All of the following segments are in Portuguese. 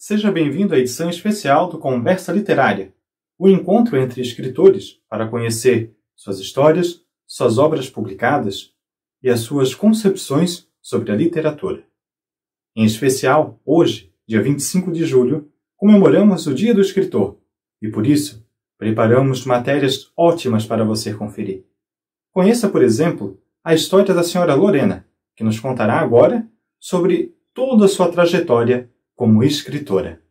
Seja bem-vindo à edição especial do Conversa Literária, o encontro entre escritores para conhecer suas histórias, suas obras publicadas e as suas concepções sobre a literatura. Em especial, hoje, dia 25 de julho, comemoramos o Dia do Escritor e, por isso, preparamos matérias ótimas para você conferir. Conheça, por exemplo, a história da senhora Lorena, que nos contará agora sobre toda a sua trajetória como escritora.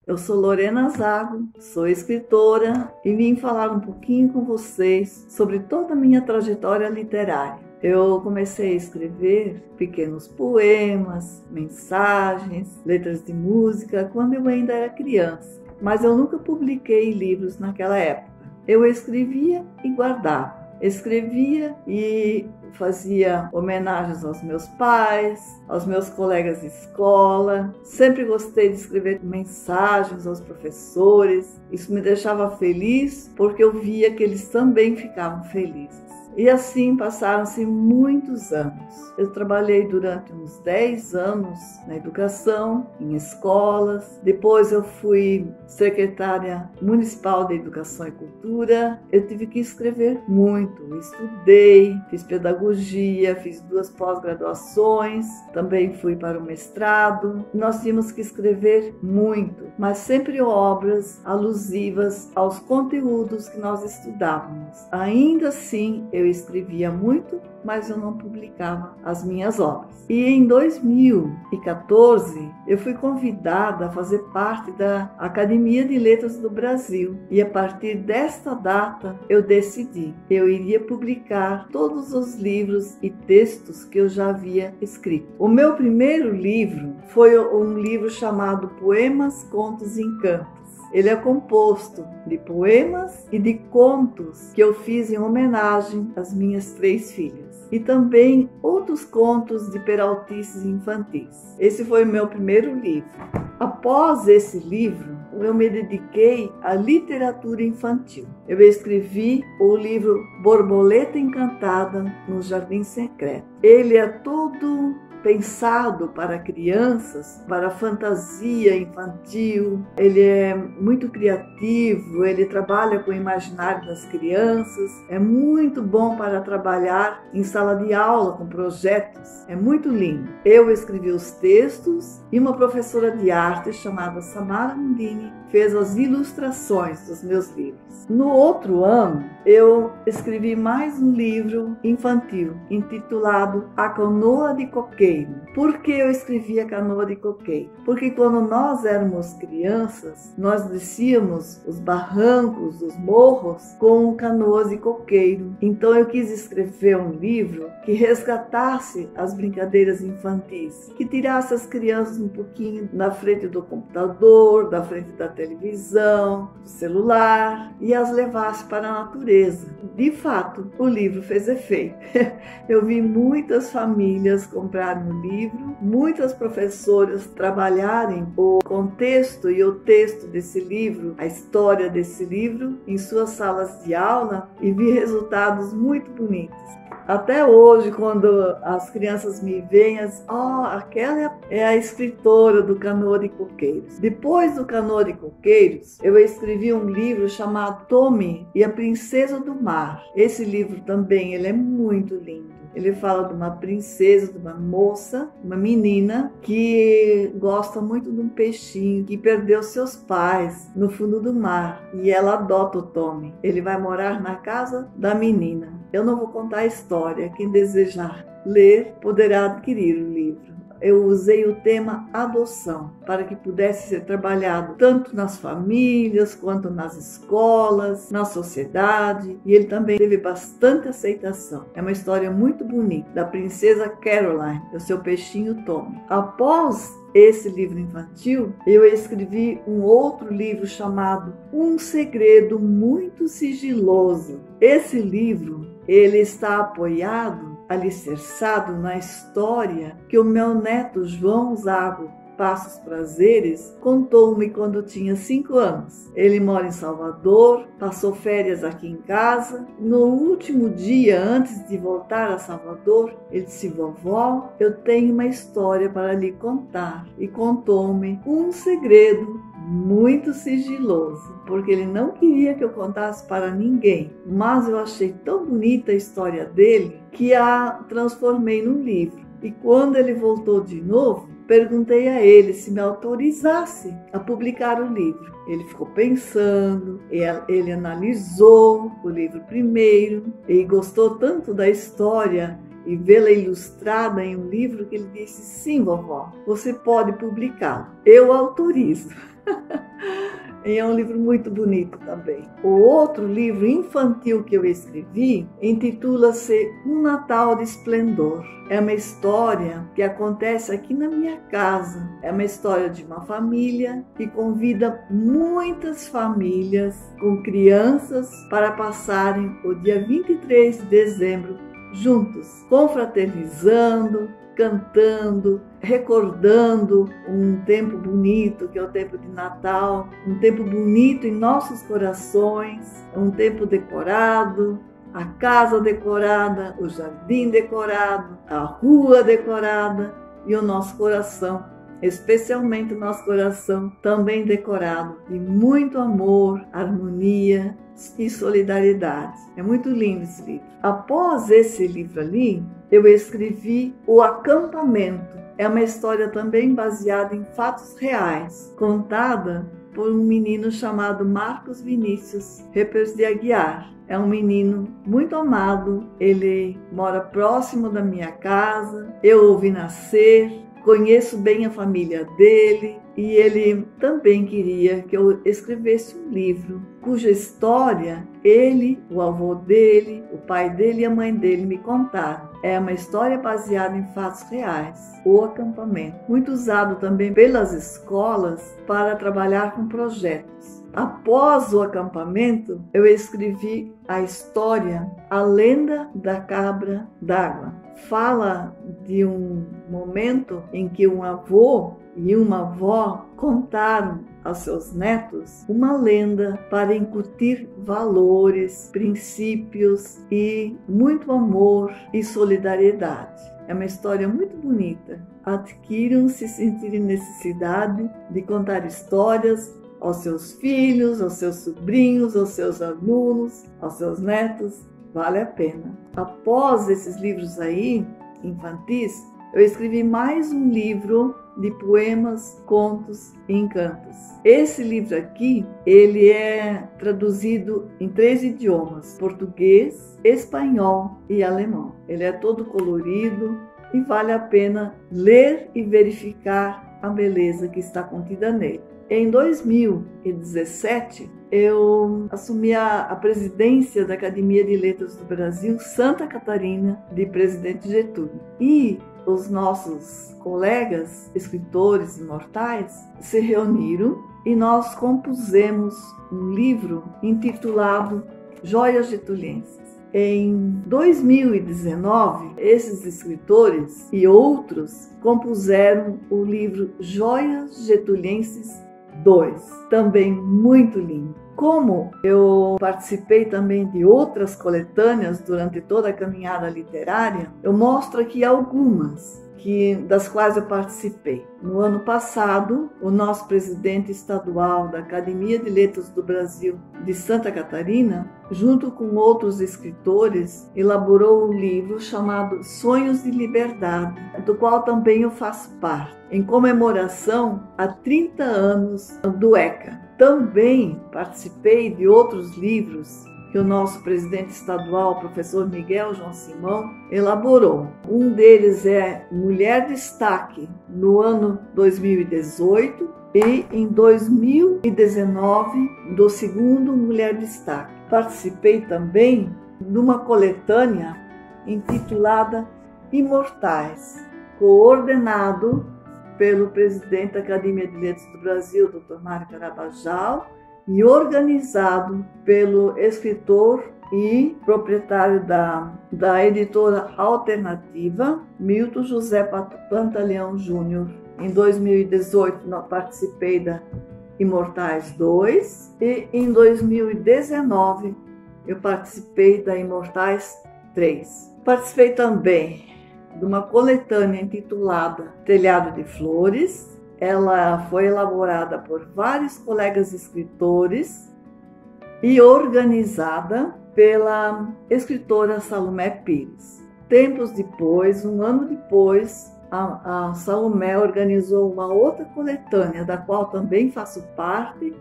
Eu sou Lorena Zago, sou escritora e vim falar um pouquinho com vocês sobre toda a minha trajetória literária. Eu comecei a escrever pequenos poemas, mensagens, letras de música quando eu ainda era criança, mas eu nunca publiquei livros naquela época. Eu escrevia e guardava. Escrevia e fazia homenagens aos meus pais, aos meus colegas de escola. Sempre gostei de escrever mensagens aos professores. Isso me deixava feliz porque eu via que eles também ficavam felizes. E assim passaram-se muitos anos. Eu trabalhei durante uns 10 anos na educação, em escolas. Depois eu fui secretária municipal de Educação e Cultura. Eu tive que escrever muito. Estudei, fiz pedagogia, fiz 2 pós-graduações. Também fui para o mestrado. Nós tínhamos que escrever muito, mas sempre obras alusivas aos conteúdos que nós estudávamos. Ainda assim, eu escrevia muito, mas eu não publicava as minhas obras. E em 2014, eu fui convidada a fazer parte da Academia de Letras do Brasil. E a partir desta data, eu decidi que eu iria publicar todos os livros e textos que eu já havia escrito. O meu primeiro livro foi um livro chamado Poemas, Contos e Encantos. Ele é composto de poemas e de contos que eu fiz em homenagem às minhas 3 filhas. E também outros contos de peraltices infantis. Esse foi o meu primeiro livro. Após esse livro, eu me dediquei à literatura infantil. Eu escrevi o livro Borboleta Encantada no Jardim Secreto. Ele é todo pensado para crianças, para fantasia infantil. Ele é muito criativo, ele trabalha com o imaginário das crianças. É muito bom para trabalhar em sala de aula com projetos. É muito lindo. Eu escrevi os textos e uma professora de arte chamada Samara Mundini fez as ilustrações dos meus livros. No outro ano, eu escrevi mais um livro infantil intitulado A Canoa de Coqueiro. Por que eu escrevi A Canoa de Coqueiro? Porque quando nós éramos crianças, nós descíamos os barrancos, os morros com canoas de coqueiro. Então eu quis escrever um livro que resgatasse as brincadeiras infantis, que tirasse as crianças um pouquinho da frente do computador, da frente da televisão, do celular e as levasse para a natureza. De fato, o livro fez efeito. Eu vi muitas famílias comprarem o livro, muitas professoras trabalharem o contexto e o texto desse livro, a história desse livro em suas salas de aula e vi resultados muito bonitos. Até hoje, quando as crianças me veem, elas dizem, aquela é a escritora do Canoa de Coqueiros. Depois do Canoa de Coqueiros, eu escrevi um livro chamado Tommy e a Princesa do Mar. Esse livro também ele é muito lindo. Ele fala de uma princesa, de uma moça, uma menina que gosta muito de um peixinho que perdeu seus pais no fundo do mar e ela adota o Tommy. Ele vai morar na casa da menina. Eu não vou contar a história. Quem desejar ler poderá adquirir o livro. Eu usei o tema adoção para que pudesse ser trabalhado tanto nas famílias quanto nas escolas, na sociedade, e ele também teve bastante aceitação. É uma história muito bonita da princesa Caroline e o seu peixinho Tommy. Após esse livro infantil, eu escrevi um outro livro chamado Um Segredo Muito Sigiloso. Esse livro, ele está apoiado, alicerçado na história que o meu neto João Zago Passos Prazeres, contou-me quando tinha 5 anos. Ele mora em Salvador, passou férias aqui em casa. No último dia, antes de voltar a Salvador, ele disse: vovó, eu tenho uma história para lhe contar. E contou-me um segredo muito sigiloso, porque ele não queria que eu contasse para ninguém, mas eu achei tão bonita a história dele que a transformei num livro. E quando ele voltou de novo, perguntei a ele se me autorizasse a publicar o livro. Ele ficou pensando, ele analisou o livro primeiro e gostou tanto da história e vê-la ilustrada em um livro que ele disse: sim, vovó, você pode publicá-lo, eu autorizo. E é um livro muito bonito também. O outro livro infantil que eu escrevi intitula-se Um Natal de Esplendor. É uma história que acontece aqui na minha casa. É uma história de uma família que convida muitas famílias com crianças para passarem o dia 23 de dezembro juntos, confraternizando, cantando, recordando um tempo bonito, que é o tempo de Natal, um tempo bonito em nossos corações, um tempo decorado, a casa decorada, o jardim decorado, a rua decorada e o nosso coração, especialmente o nosso coração também decorado de muito amor, harmonia e solidariedade. É muito lindo esse livro. Após esse livro ali, eu escrevi O Acampamento. É uma história também baseada em fatos reais, contada por um menino chamado Marcos Vinícius Repers de Aguiar. É um menino muito amado, ele mora próximo da minha casa, eu o vi nascer, conheço bem a família dele e ele também queria que eu escrevesse um livro cuja história ele, o avô dele, o pai dele e a mãe dele me contaram. É uma história baseada em fatos reais, O Acampamento, muito usado também pelas escolas para trabalhar com projetos. Após o acampamento, eu escrevi a história A Lenda da Cabra d'Água. Fala de um momento em que um avô e uma avó contaram aos seus netos uma lenda para incutir valores, princípios e muito amor e solidariedade. É uma história muito bonita. Adquiram se sentirem necessidade de contar histórias aos seus filhos, aos seus sobrinhos, aos seus alunos, aos seus netos. Vale a pena. Após esses livros aí, infantis, eu escrevi mais um livro de poemas, contos e encantos. Esse livro aqui, ele é traduzido em 3 idiomas: português, espanhol e alemão. Ele é todo colorido e vale a pena ler e verificar a beleza que está contida nele. Em 2017, eu assumi a presidência da Academia de Letras do Brasil, Santa Catarina, de Presidente Getúlio. E os nossos colegas, escritores imortais, se reuniram e nós compusemos um livro intitulado Joias Getulienses. Em 2019, esses escritores e outros compuseram o livro Joias Getulienses 2, também muito lindo. Como eu participei também de outras coletâneas durante toda a caminhada literária, eu mostro aqui algumas das quais eu participei. No ano passado, o nosso presidente estadual da Academia de Letras do Brasil de Santa Catarina, junto com outros escritores, elaborou um livro chamado Sonhos de Liberdade, do qual também eu faço parte, em comemoração a 30 anos do ECA. Também participei de outros livros que o nosso presidente estadual, professor Miguel João Simão, elaborou. Um deles é Mulher Destaque, no ano 2018, e em 2019, do segundo Mulher Destaque. Participei também de uma coletânea intitulada Imortais, coordenado pelo presidente da Academia de Letras do Brasil, Dr. Mário Carabajal, e organizado pelo escritor e proprietário da editora alternativa, Milton José Pantaleão Júnior. Em 2018, participei da Imortais 2 e em 2019 eu participei da Imortais 3. Participei também de uma coletânea intitulada Telhado de Flores. Ela foi elaborada por vários colegas escritores e organizada pela escritora Salomé Pires. Tempos depois, um ano depois, a Salomé organizou uma outra coletânea, da qual também faço parte,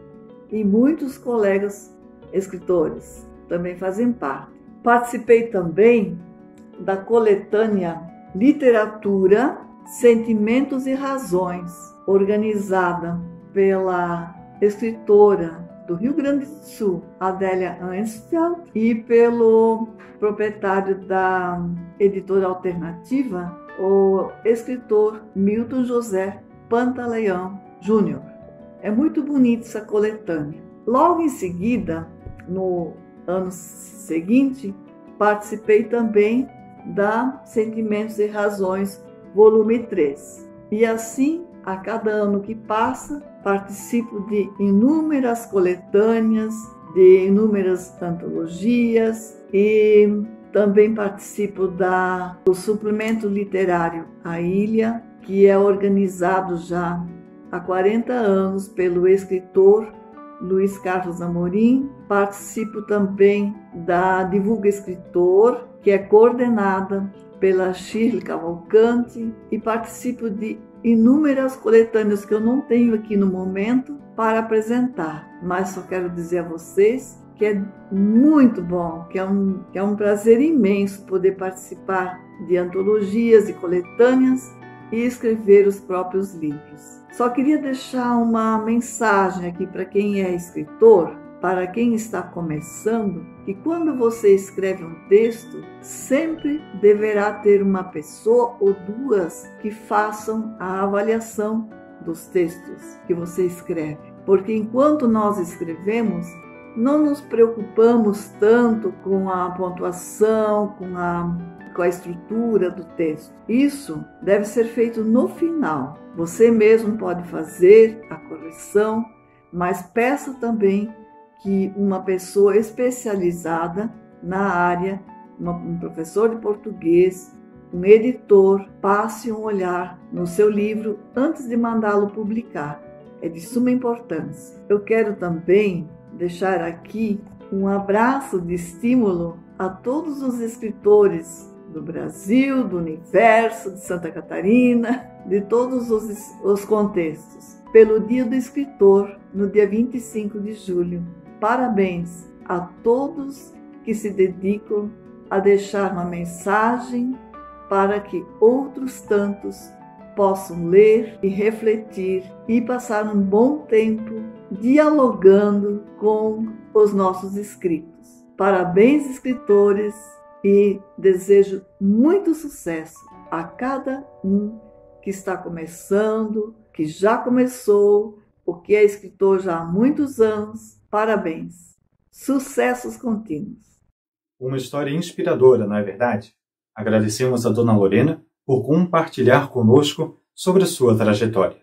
e muitos colegas escritores também fazem parte. Participei também da coletânea Literatura, Sentimentos e Razões, organizada pela escritora do Rio Grande do Sul, Adélia Ansfeld, e pelo proprietário da editora alternativa, o escritor Milton José Pantaleão Júnior. É muito bonita essa coletânea. Logo em seguida, no ano seguinte, participei também da Sentimentos e Razões, volume 3. E assim, a cada ano que passa, participo de inúmeras coletâneas, de inúmeras antologias e também participo do suplemento literário A Ilha, que é organizado já há 40 anos pelo escritor Luiz Carlos Amorim. Participo também da Divulga Escritor, que é coordenada pela Shirley Cavalcante, e participo de inúmeras coletâneas que eu não tenho aqui no momento para apresentar, mas só quero dizer a vocês que é muito bom, que é um prazer imenso poder participar de antologias e coletâneas e escrever os próprios livros. Só queria deixar uma mensagem aqui para quem é escritor, para quem está começando, que quando você escreve um texto, sempre deverá ter uma pessoa ou duas que façam a avaliação dos textos que você escreve. Porque enquanto nós escrevemos, não nos preocupamos tanto com a pontuação, com a estrutura do texto. Isso deve ser feito no final. Você mesmo pode fazer a correção, mas peça também que uma pessoa especializada na área, um professor de português, um editor, passe um olhar no seu livro antes de mandá-lo publicar. É de suma importância. Eu quero também deixar aqui um abraço de estímulo a todos os escritores do Brasil, do universo, de Santa Catarina, de todos os contextos, pelo Dia do Escritor, no dia 25 de julho. Parabéns a todos que se dedicam a deixar uma mensagem para que outros tantos possam ler e refletir e passar um bom tempo dialogando com os nossos escritos. Parabéns, escritores, e desejo muito sucesso a cada um que está começando, que já começou, ou que é escritor já há muitos anos. Parabéns! Sucessos contínuos! Uma história inspiradora, não é verdade? Agradecemos a Dona Lorena por compartilhar conosco sobre a sua trajetória.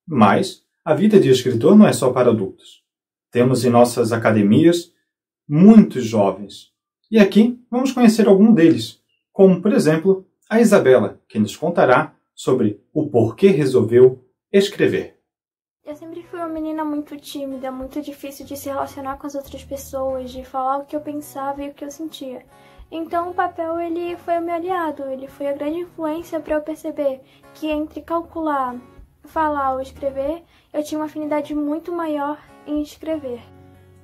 Mas a vida de escritor não é só para adultos. Temos em nossas academias muitos jovens. E aqui vamos conhecer algum deles, como, por exemplo, a Isabela, que nos contará sobre o porquê resolveu escrever. Eu sempre fui uma menina muito tímida, muito difícil de se relacionar com as outras pessoas, de falar o que eu pensava e o que eu sentia. Então o papel ele foi o meu aliado, ele foi a grande influência para eu perceber que entre calcular, falar ou escrever, eu tinha uma afinidade muito maior em escrever.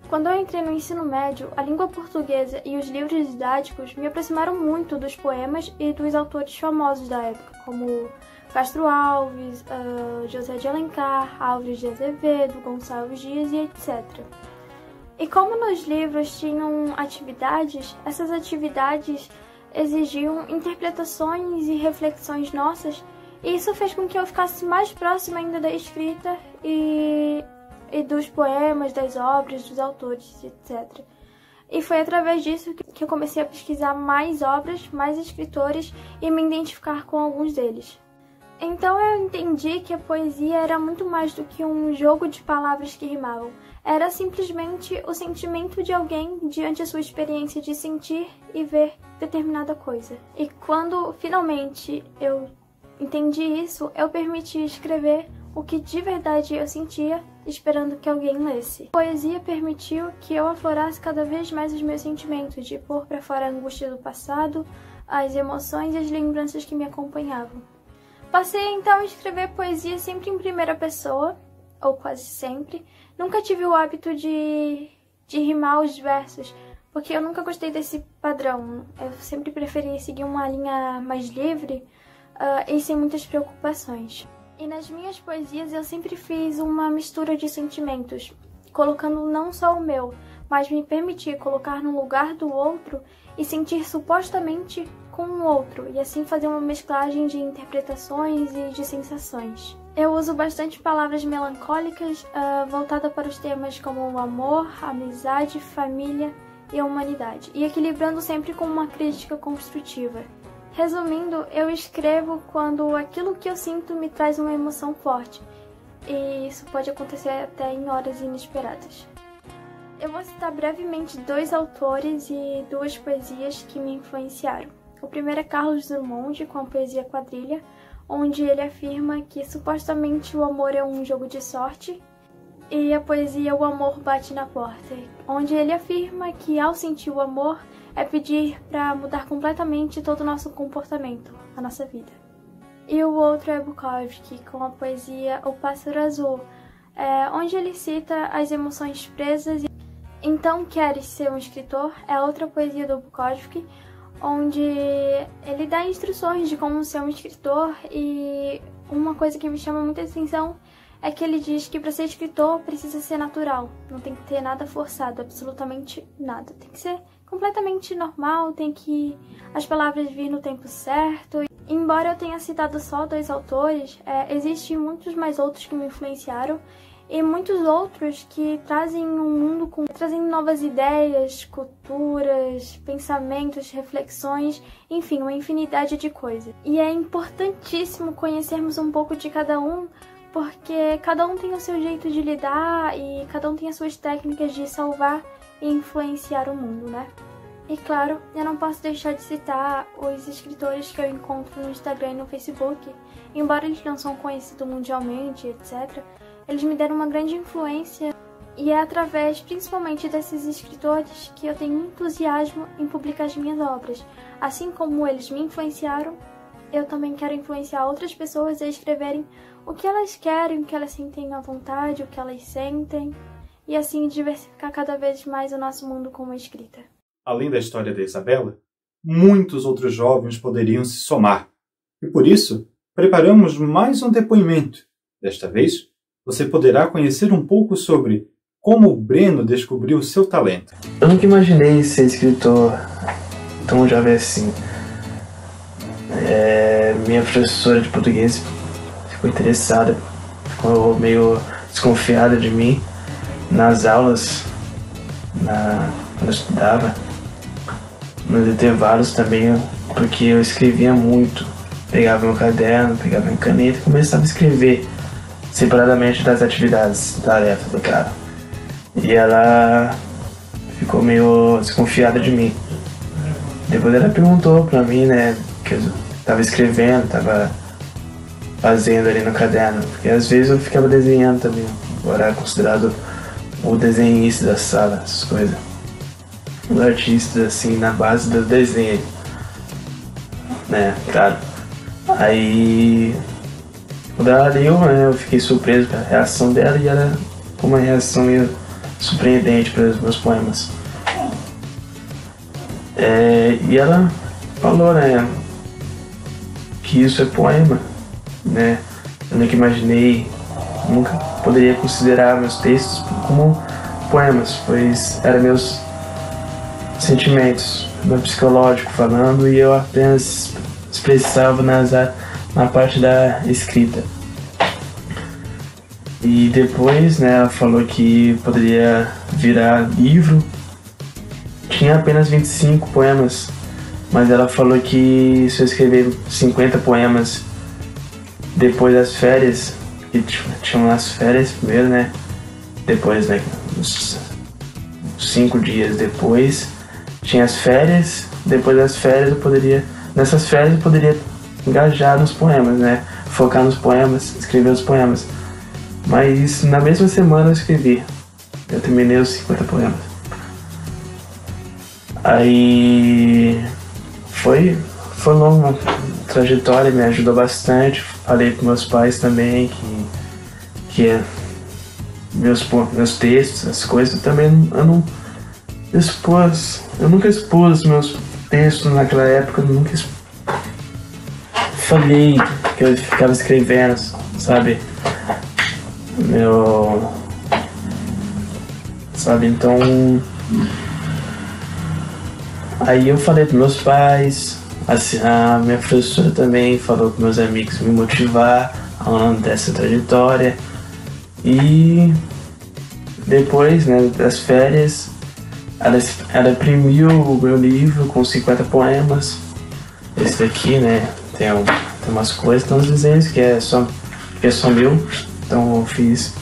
Quando eu entrei no ensino médio, a língua portuguesa e os livros didáticos me aproximaram muito dos poemas e dos autores famosos da época, como Castro Alves, José de Alencar, Álvares de Azevedo, Gonçalves Dias e etc. E como nos livros tinham atividades, essas atividades exigiam interpretações e reflexões nossas, e isso fez com que eu ficasse mais próxima ainda da escrita e dos poemas, das obras, dos autores, etc. E foi através disso que eu comecei a pesquisar mais obras, mais escritores e me identificar com alguns deles. Então eu entendi que a poesia era muito mais do que um jogo de palavras que rimavam. Era simplesmente o sentimento de alguém diante da sua experiência de sentir e ver determinada coisa. E quando finalmente eu entendi isso, eu permiti escrever o que de verdade eu sentia, esperando que alguém lesse. A poesia permitiu que eu aflorasse cada vez mais os meus sentimentos, de pôr para fora a angústia do passado, as emoções e as lembranças que me acompanhavam. Passei então a escrever poesia sempre em primeira pessoa, ou quase sempre. Nunca tive o hábito de rimar os versos, porque eu nunca gostei desse padrão. Eu sempre preferi seguir uma linha mais livre e sem muitas preocupações. E nas minhas poesias eu sempre fiz uma mistura de sentimentos, colocando não só o meu, mas me permitir colocar no lugar do outro e sentir supostamente com o outro, e assim fazer uma mesclagem de interpretações e de sensações. Eu uso bastante palavras melancólicas voltadas para os temas como o amor, a amizade, família e a humanidade, e equilibrando sempre com uma crítica construtiva. Resumindo, eu escrevo quando aquilo que eu sinto me traz uma emoção forte, e isso pode acontecer até em horas inesperadas. Eu vou citar brevemente 2 autores e 2 poesias que me influenciaram. O primeiro é Carlos Drummond, com a poesia Quadrilha, onde ele afirma que supostamente o amor é um jogo de sorte, e a poesia O Amor Bate na Porta, onde ele afirma que ao sentir o amor é pedir para mudar completamente todo o nosso comportamento, a nossa vida. E o outro é Bukowski, com a poesia O Pássaro Azul, onde ele cita as emoções presas. Então Queres Ser um Escritor é outra poesia do Bukowski, onde ele dá instruções de como ser um escritor, e uma coisa que me chama muita atenção é que ele diz que para ser escritor precisa ser natural, não tem que ter nada forçado, absolutamente nada. Tem que ser completamente normal, tem que as palavras vir no tempo certo. Embora eu tenha citado só 2 autores, existem muitos mais outros que me influenciaram, e muitos outros que trazem um mundo trazem novas ideias, culturas, pensamentos, reflexões, enfim, uma infinidade de coisas. E é importantíssimo conhecermos um pouco de cada um, porque cada um tem o seu jeito de lidar e cada um tem as suas técnicas de salvar e influenciar o mundo, né? E claro, eu não posso deixar de citar os escritores que eu encontro no Instagram e no Facebook. Embora eles não são conhecidos mundialmente, etc., eles me deram uma grande influência, e é através principalmente desses escritores que eu tenho entusiasmo em publicar as minhas obras. Assim como eles me influenciaram, eu também quero influenciar outras pessoas a escreverem o que elas querem, o que elas sentem à vontade, o que elas sentem, e assim diversificar cada vez mais o nosso mundo com a escrita. Além da história da Isabela, muitos outros jovens poderiam se somar, e por isso preparamos mais um depoimento. Desta vez, você poderá conhecer um pouco sobre como o Breno descobriu seu talento. Eu nunca imaginei ser escritor tão jovem assim. Minha professora de português ficou interessada, ficou meio desconfiada de mim nas aulas, quando eu estudava, nos intervalos também, porque eu escrevia muito. Pegava meu caderno, pegava minha caneta e começava a escrever separadamente das atividades, tarefas do cara. E ela ficou meio desconfiada de mim. Depois ela perguntou pra mim, né, que eu tava escrevendo, tava fazendo ali no caderno, porque às vezes eu ficava desenhando também. Eu era considerado o desenhista da sala, essas coisas. Os artistas, assim, na base do desenho, né, claro. Aí, quando ela leu, né, eu fiquei surpreso com a reação dela, e era uma reação meio surpreendente para os meus poemas. E ela falou, né, que isso é poema, né. Eu nunca imaginei, nunca poderia considerar meus textos como poemas, pois eram meus sentimentos, meu psicológico falando, e eu apenas expressava na parte da escrita. E depois, né, ela falou que poderia virar livro. Tinha apenas 25 poemas, mas ela falou que se eu escrever 50 poemas depois das férias, que tinham as férias primeiro, né? Depois, né, uns 5 dias depois, tinha as férias. Depois das férias nessas férias eu poderia engajar nos poemas, né? Focar nos poemas, escrever os poemas. Mas na mesma semana eu terminei os 50 poemas. Aí foi longa trajetória, me ajudou bastante. Falei com meus pais também que meus textos, as coisas, também eu nunca expus meus textos naquela época, eu nunca falei que eu ficava escrevendo, sabe? Então aí eu falei com meus pais, assim, a minha professora também falou com meus amigos me motivar ao longo dessa trajetória. E depois, né, das férias, ela imprimiu o meu livro com 50 poemas. Esse daqui, né, tem umas coisas, tem uns desenhos que é só meu. Então eu fiz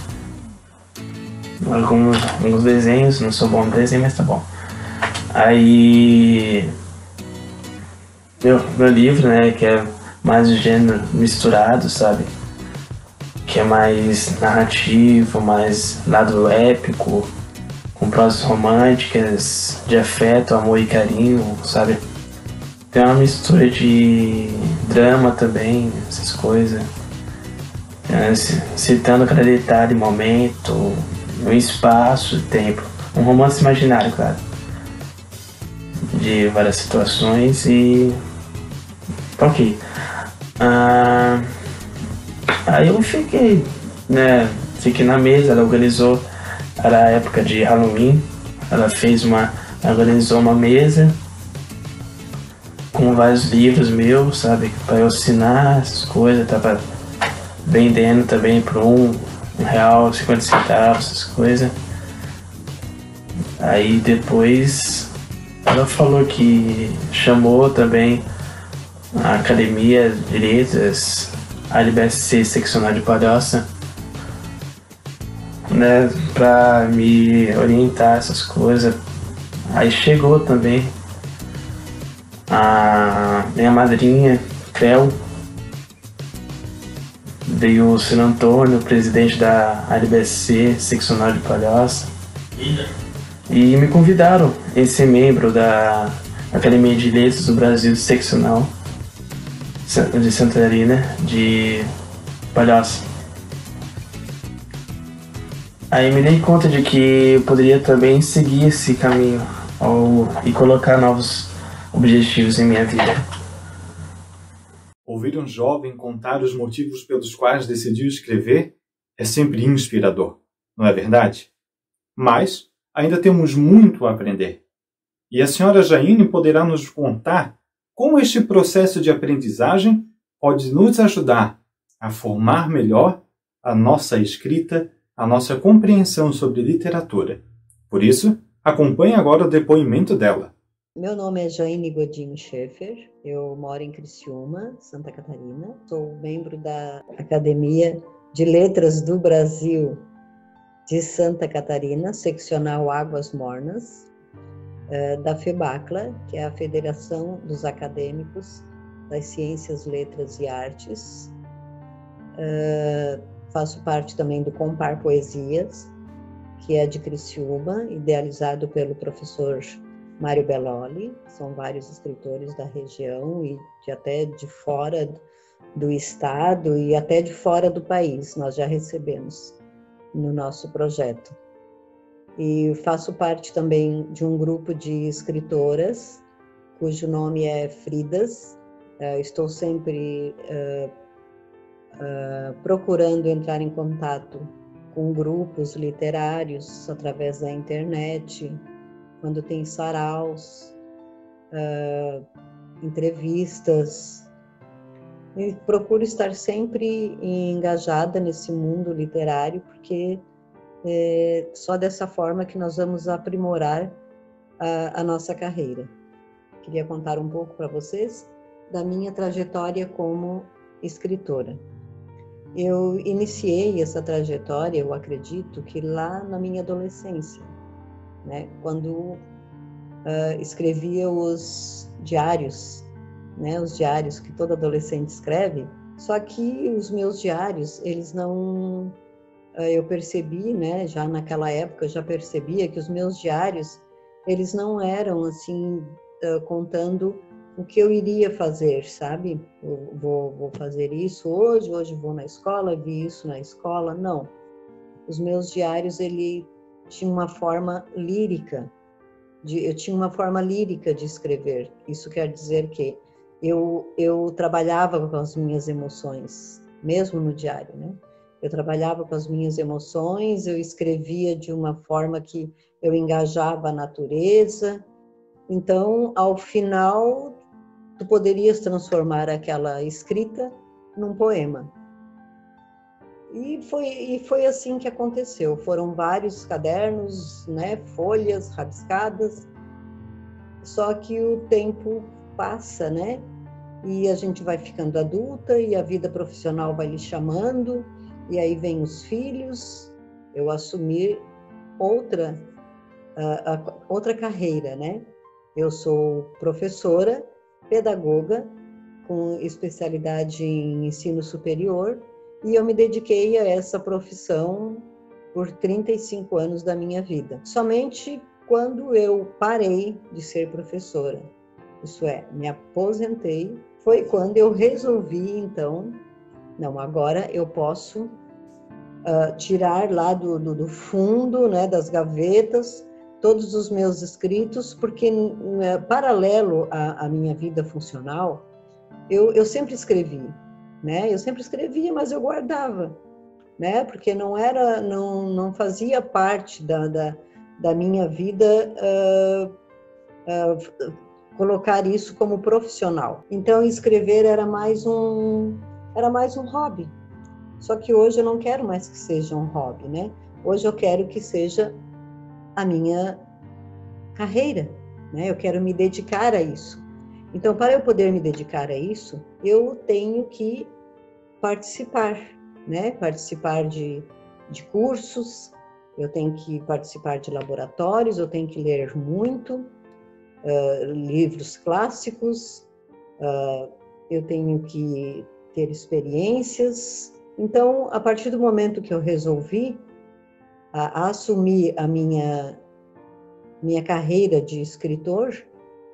alguns desenhos, não sou bom no desenho, mas tá bom. Aí meu livro, né, que é mais de gênero misturado, sabe? Que é mais narrativo, mais lado épico, com prosas românticas, de afeto, amor e carinho, sabe? Tem uma mistura de drama também, essas coisas. Citando cada detalhe, momento, um espaço, tempo. Um romance imaginário, claro. De várias situações e... Ok. Aí eu fiquei na mesa, ela organizou, era a época de Halloween, ela organizou uma mesa com vários livros meus, sabe, para eu assinar essas coisas, tava vendendo também por R$1,50, essas coisas. Aí depois ela falou que chamou também a Academia de Letras, a LBSC Seccional de Palhoça, né, pra me orientar essas coisas. Aí chegou também a minha madrinha, Cleo, veio o Sr. Antônio, presidente da LBSC Seccional de Palhoça, e me convidaram em ser membro da Academia de Letras do Brasil Seccional de Santa Catarina, de Palhoça. Aí me dei conta de que eu poderia também seguir esse caminho e colocar novos objetivos em minha vida. Ouvir um jovem contar os motivos pelos quais decidiu escrever é sempre inspirador, não é verdade? Mas ainda temos muito a aprender. E a senhora Jaine poderá nos contar como este processo de aprendizagem pode nos ajudar a formar melhor a nossa escrita, a nossa compreensão sobre literatura. Por isso, acompanhe agora o depoimento dela. Meu nome é Jaine Godinho Schaeffer, eu moro em Criciúma, Santa Catarina. Sou membro da Academia de Letras do Brasil de Santa Catarina, seccional Águas Mornas, da FEBACLA, que é a Federação dos Acadêmicos das Ciências, Letras e Artes. Faço parte também do Compar Poesias, que é de Criciúma, idealizado pelo professor Mário Belloli. São vários escritores da região e até de fora do estado e até de fora do país, nós já recebemos no nosso projeto. E faço parte também de um grupo de escritoras, cujo nome é Fridas. Estou sempre procurando entrar em contato com grupos literários através da internet, quando tem saraus, entrevistas. E procuro estar sempre engajada nesse mundo literário, porque é só dessa forma que nós vamos aprimorar a nossa carreira. Queria contar um pouco para vocês da minha trajetória como escritora. Eu iniciei essa trajetória, eu acredito que lá na minha adolescência, né? Quando escrevia os diários, né? Os diários que todo adolescente escreve. Só que os meus diários, eles não... Eu percebi, né? Já naquela época, eu já percebia que os meus diários, eles não eram, assim, contando o que eu iria fazer, sabe? Eu vou fazer isso hoje vou na escola, vi isso na escola. Não. Os meus diários, ele tinha uma forma lírica, eu tinha uma forma lírica de escrever. Isso quer dizer que eu trabalhava com as minhas emoções, mesmo no diário, né? Eu trabalhava com as minhas emoções, eu escrevia de uma forma que eu engajava a natureza. Então, ao final, tu poderias transformar aquela escrita num poema. E foi assim que aconteceu. Foram vários cadernos, né, folhas rabiscadas, só que o tempo passa, né? E a gente vai ficando adulta e a vida profissional vai lhe chamando, e aí vem os filhos, eu assumi outra carreira, né? Eu sou professora, pedagoga, com especialidade em ensino superior, e eu me dediquei a essa profissão por 35 anos da minha vida. Somente quando eu parei de ser professora, isso é, me aposentei, foi quando eu resolvi, então, não, agora eu posso tirar lá do fundo, né, das gavetas, todos os meus escritos, porque paralelo à minha vida funcional, eu sempre escrevi, né? Eu sempre escrevia, mas eu guardava, né? Porque não fazia parte da minha vida colocar isso como profissional. Então, escrever era mais um hobby. Só que hoje eu não quero mais que seja um hobby, né? Hoje eu quero que seja a minha carreira, né? Eu quero me dedicar a isso. Então, para eu poder me dedicar a isso, eu tenho que participar, né? Participar de cursos, eu tenho que participar de laboratórios, eu tenho que ler muito, livros clássicos, eu tenho que ter experiências. Então, a partir do momento que eu resolvi assumir a minha carreira de escritor,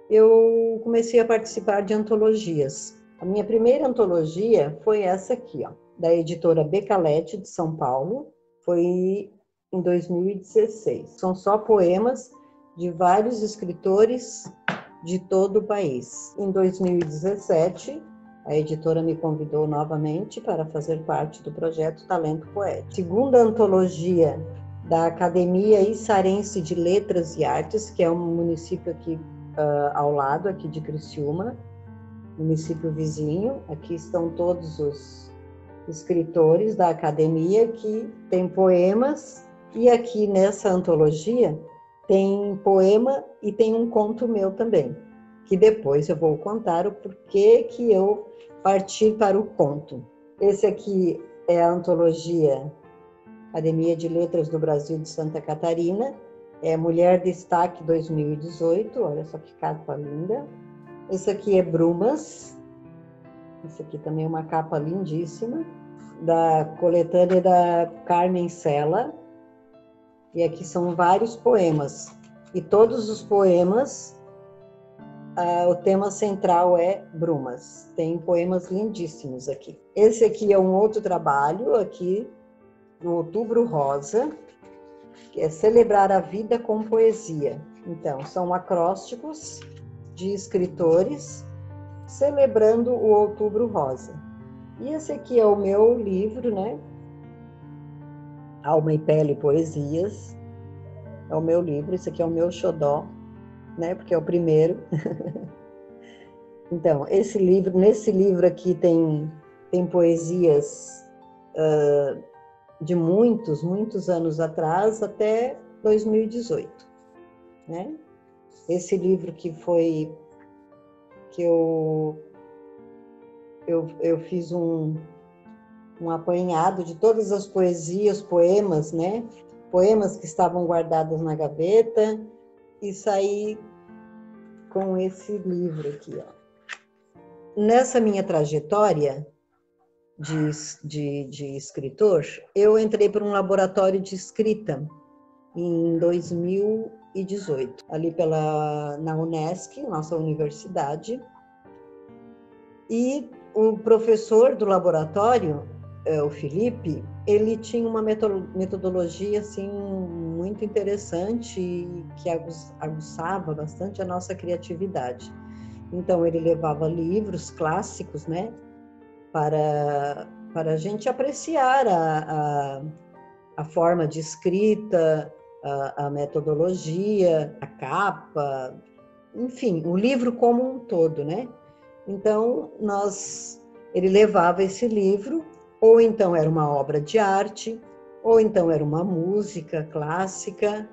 eu comecei a participar de antologias. A minha primeira antologia foi essa aqui, ó, da editora Becalete, de São Paulo. Foi em 2016. São só poemas de vários escritores de todo o país. Em 2017, a editora me convidou novamente para fazer parte do projeto Talento Poético. Segunda antologia da Academia Içarense de Letras e Artes, que é um município aqui ao lado, aqui de Criciúma, município vizinho. Aqui estão todos os escritores da academia que tem poemas, e aqui nessa antologia tem poema e tem um conto meu também, que depois eu vou contar o porquê que eu parti para o conto. Esse aqui é a antologia Academia de Letras do Brasil de Santa Catarina, é Mulher Destaque 2018, olha só que capa linda. Esse aqui é Brumas, esse aqui também é uma capa lindíssima, da coletânea da Carmen Sela, e aqui são vários poemas, e todos os poemas, o tema central é Brumas, tem poemas lindíssimos aqui. Esse aqui é um outro trabalho, aqui do Outubro Rosa, que é Celebrar a Vida com Poesia. Então, são acrósticos de escritores celebrando o Outubro Rosa. E esse aqui é o meu livro, né? Alma e Pele Poesias. É o meu livro, esse aqui é o meu xodó, né? Porque é o primeiro. Então, nesse livro aqui tem poesias de muitos anos atrás, até 2018, né? Esse livro que eu fiz um apanhado de todas as poesias, poemas, né? Poemas que estavam guardados na gaveta, e saí com esse livro aqui, ó. Nessa minha trajetória de escritor, eu entrei para um laboratório de escrita em 2018, ali na Unesc, nossa universidade, e o professor do laboratório, o Felipe, ele tinha uma metodologia assim muito interessante e que aguçava bastante a nossa criatividade. Então ele levava livros clássicos, né, para a gente apreciar a forma de escrita, a metodologia, a capa, enfim, o livro como um todo, né? Então ele levava esse livro, ou então era uma obra de arte, ou então era uma música clássica,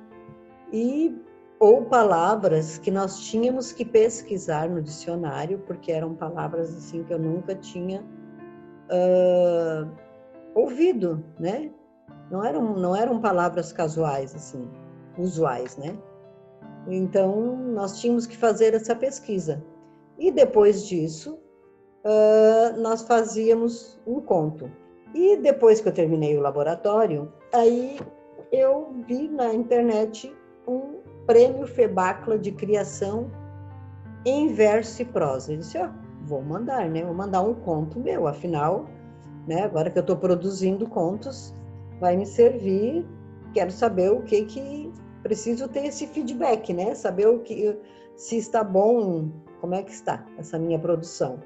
ou palavras que nós tínhamos que pesquisar no dicionário, porque eram palavras assim que eu nunca tinha ouvido, né? Não eram palavras casuais, assim, usuais, né? Então, nós tínhamos que fazer essa pesquisa. E depois disso, nós fazíamos um conto. E depois que eu terminei o laboratório, aí eu vi na internet um prêmio FEBACLA de criação em verso e prosa. Eu disse, vou mandar, né? Vou mandar um conto meu, afinal, né? Agora que eu estou produzindo contos, vai me servir. Quero saber o que preciso ter esse feedback, né? Saber se está bom, como é que está essa minha produção.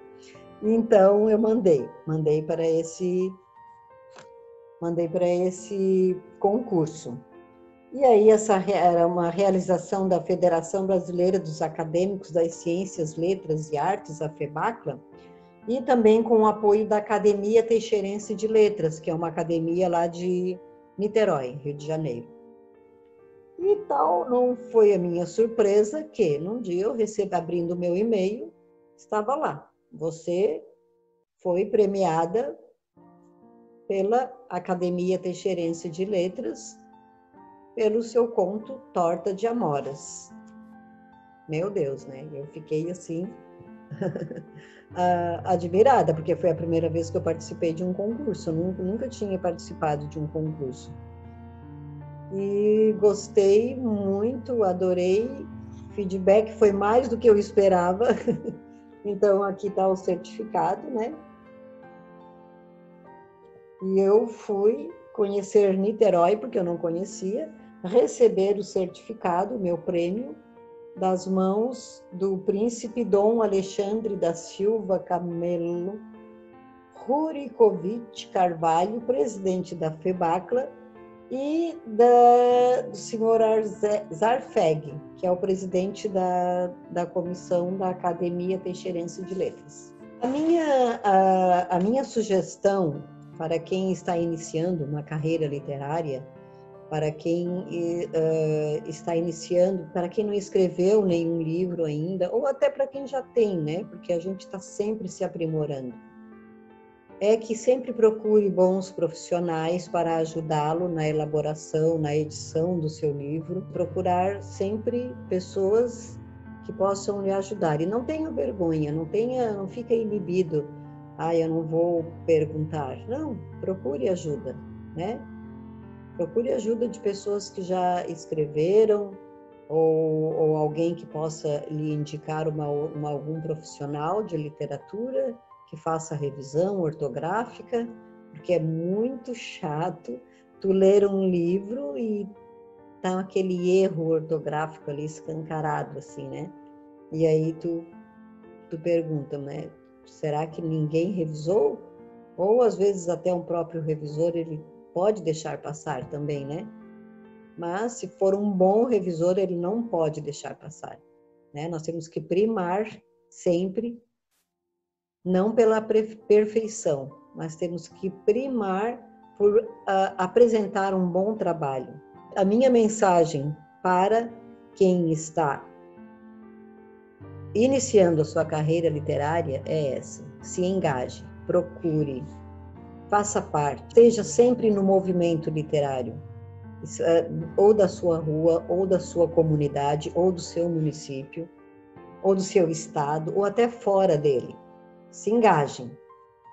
Então eu mandei para esse concurso. E aí essa era uma realização da Federação Brasileira dos Acadêmicos das Ciências, Letras e Artes, a FEBACLA, e também com o apoio da Academia Teixeirense de Letras, que é uma academia lá de Niterói, Rio de Janeiro. E tal, não foi a minha surpresa que, num dia eu abrindo o meu e-mail, estava lá. Você foi premiada pela Academia Teixeirense de Letras pelo seu conto Torta de Amoras. Meu Deus, né? Eu fiquei assim admirada, porque foi a primeira vez que eu participei de um concurso. Eu nunca tinha participado de um concurso. E gostei muito, adorei. Feedback foi mais do que eu esperava. Então, aqui está o certificado, né? E eu fui conhecer Niterói, porque eu não conhecia, receber o certificado, o meu prêmio, das mãos do príncipe Dom Alexandre da Silva Camelo Rurikovich Carvalho, presidente da FEBACLA, e do senhor Zarfeg, que é o presidente da comissão da Academia Teixeirense de Letras. A minha sugestão para quem está iniciando uma carreira literária, para quem está iniciando, para quem não escreveu nenhum livro ainda, ou até para quem já tem, né? Porque a gente está sempre se aprimorando. É que sempre procure bons profissionais para ajudá-lo na elaboração, na edição do seu livro. Procurar sempre pessoas que possam lhe ajudar. E não tenha vergonha, não fique inibido. Eu não vou perguntar. Não, procure ajuda, né? Procure ajuda de pessoas que já escreveram ou alguém que possa lhe indicar algum profissional de literatura que faça revisão ortográfica, porque é muito chato tu ler um livro e tá aquele erro ortográfico ali escancarado, assim, né? E aí tu pergunta, né? Será que ninguém revisou? Ou às vezes até um próprio revisor, ele pode deixar passar também, né? Mas se for um bom revisor, ele não pode deixar passar, né? Nós temos que primar sempre, não pela perfeição, mas temos que primar por apresentar um bom trabalho. A minha mensagem para quem está iniciando a sua carreira literária é essa: se engaje, procure faça parte, esteja sempre no movimento literário, ou da sua rua, ou da sua comunidade, ou do seu município, ou do seu estado, ou até fora dele. Se engajem,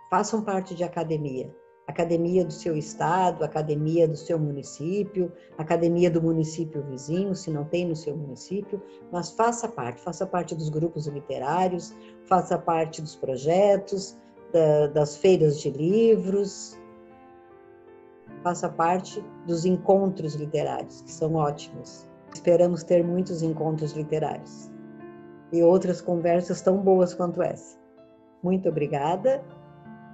façam parte de academia. Academia do seu estado, academia do seu município, academia do município vizinho, se não tem no seu município, mas faça parte dos grupos literários, faça parte dos projetos, das feiras de livros, faça parte dos encontros literários, que são ótimos. Esperamos ter muitos encontros literários e outras conversas tão boas quanto essa. Muito obrigada.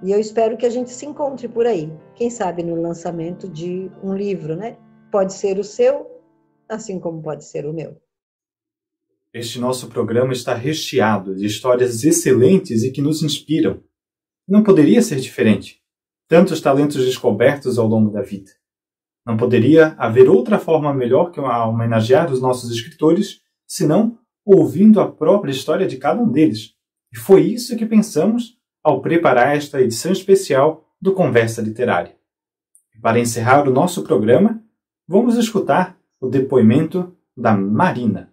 E eu espero que a gente se encontre por aí. Quem sabe no lançamento de um livro, né? Pode ser o seu, assim como pode ser o meu. Este nosso programa está recheado de histórias excelentes e que nos inspiram. Não poderia ser diferente. Tantos talentos descobertos ao longo da vida. Não poderia haver outra forma melhor que homenagear os nossos escritores, senão ouvindo a própria história de cada um deles. E foi isso que pensamos ao preparar esta edição especial do Conversa Literária. E para encerrar o nosso programa, vamos escutar o depoimento da Marina.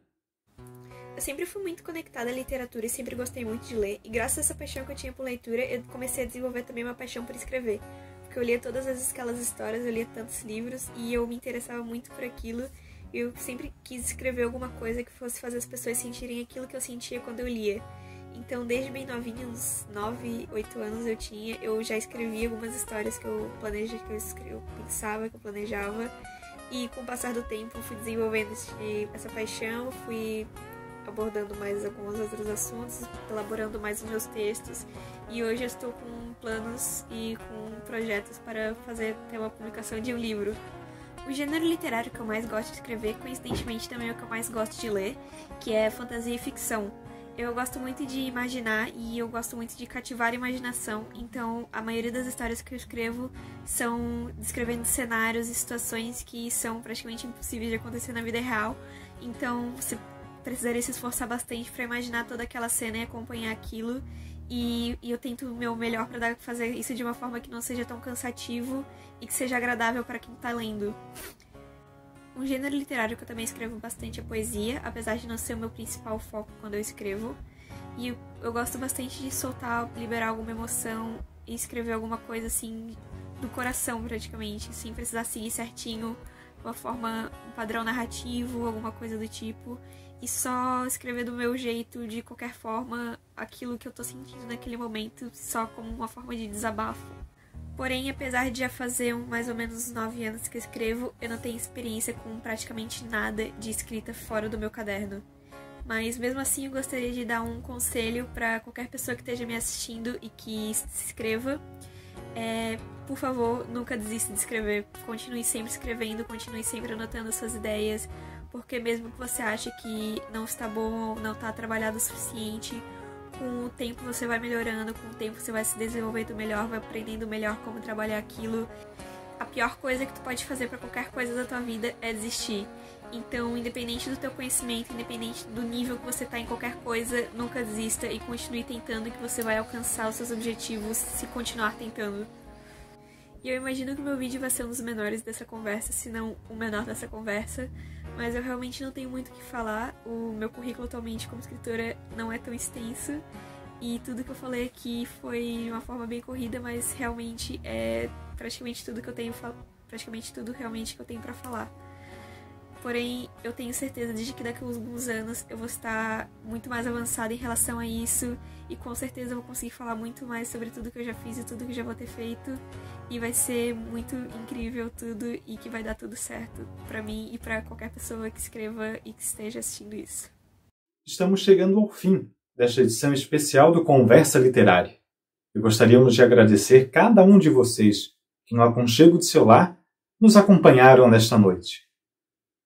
Eu sempre fui muito conectada à literatura e sempre gostei muito de ler, e graças a essa paixão que eu tinha por leitura, eu comecei a desenvolver também uma paixão por escrever, porque eu lia todas aquelas histórias, eu lia tantos livros, e eu me interessava muito por aquilo, e eu sempre quis escrever alguma coisa que fosse fazer as pessoas sentirem aquilo que eu sentia quando eu lia. Então, desde bem novinha, uns 9, 8 anos eu já escrevia algumas histórias que eu pensava, que eu planejava, e com o passar do tempo fui desenvolvendo essa paixão, fui abordando mais alguns outros assuntos, elaborando mais os meus textos, e hoje eu estou com planos e com projetos para ter uma publicação de um livro. O gênero literário que eu mais gosto de escrever, coincidentemente também é o que eu mais gosto de ler, que é fantasia e ficção. Eu gosto muito de imaginar e eu gosto muito de cativar a imaginação, então a maioria das histórias que eu escrevo são descrevendo cenários e situações que são praticamente impossíveis de acontecer na vida real, então você precisaria se esforçar bastante para imaginar toda aquela cena e acompanhar aquilo, e eu tento o meu melhor para fazer isso de uma forma que não seja tão cansativo e que seja agradável para quem está lendo. Um gênero literário que eu também escrevo bastante é poesia, apesar de não ser o meu principal foco quando eu escrevo. E eu gosto bastante de soltar, liberar alguma emoção e escrever alguma coisa assim do coração praticamente, sem precisar seguir certinho um padrão narrativo, alguma coisa do tipo. E só escrever do meu jeito, de qualquer forma, aquilo que eu tô sentindo naquele momento, só como uma forma de desabafo. Porém, apesar de já fazer mais ou menos 9 anos que eu escrevo, eu não tenho experiência com praticamente nada de escrita fora do meu caderno. Mas mesmo assim eu gostaria de dar um conselho para qualquer pessoa que esteja me assistindo e que se escreva. Por favor, nunca desista de escrever. Continue sempre escrevendo, continue sempre anotando suas ideias, porque mesmo que você ache que não está bom, não está trabalhado o suficiente, com o tempo você vai melhorando, com o tempo você vai se desenvolvendo melhor, vai aprendendo melhor como trabalhar aquilo. A pior coisa que tu pode fazer para qualquer coisa da tua vida é desistir. Então, independente do teu conhecimento, independente do nível que você tá em qualquer coisa, nunca desista e continue tentando, que você vai alcançar os seus objetivos se continuar tentando. E eu imagino que o meu vídeo vai ser um dos menores dessa conversa, se não o menor dessa conversa, mas eu realmente não tenho muito o que falar. O meu currículo atualmente como escritora não é tão extenso e tudo que eu falei aqui foi de uma forma bem corrida, mas realmente é praticamente tudo realmente que eu tenho pra falar. Porém, eu tenho certeza de que daqui a alguns anos eu vou estar muito mais avançada em relação a isso e com certeza eu vou conseguir falar muito mais sobre tudo que eu já fiz e tudo que eu já vou ter feito, e vai ser muito incrível tudo e que vai dar tudo certo pra mim e pra qualquer pessoa que escreva e que esteja assistindo isso. Estamos chegando ao fim desta edição especial do Conversa Literária. E gostaríamos de agradecer cada um de vocês que no aconchego de seu lar nos acompanharam nesta noite.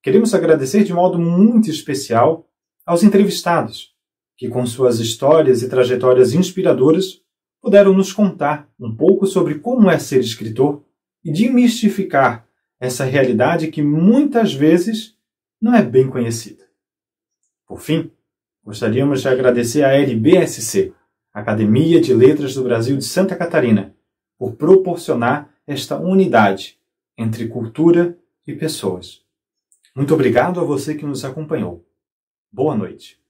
Queremos agradecer de modo muito especial aos entrevistados, que com suas histórias e trajetórias inspiradoras puderam nos contar um pouco sobre como é ser escritor e demistificar essa realidade que muitas vezes não é bem conhecida. Por fim, gostaríamos de agradecer à LBSC, Academia de Letras do Brasil de Santa Catarina, por proporcionar esta unidade entre cultura e pessoas. Muito obrigado a você que nos acompanhou. Boa noite.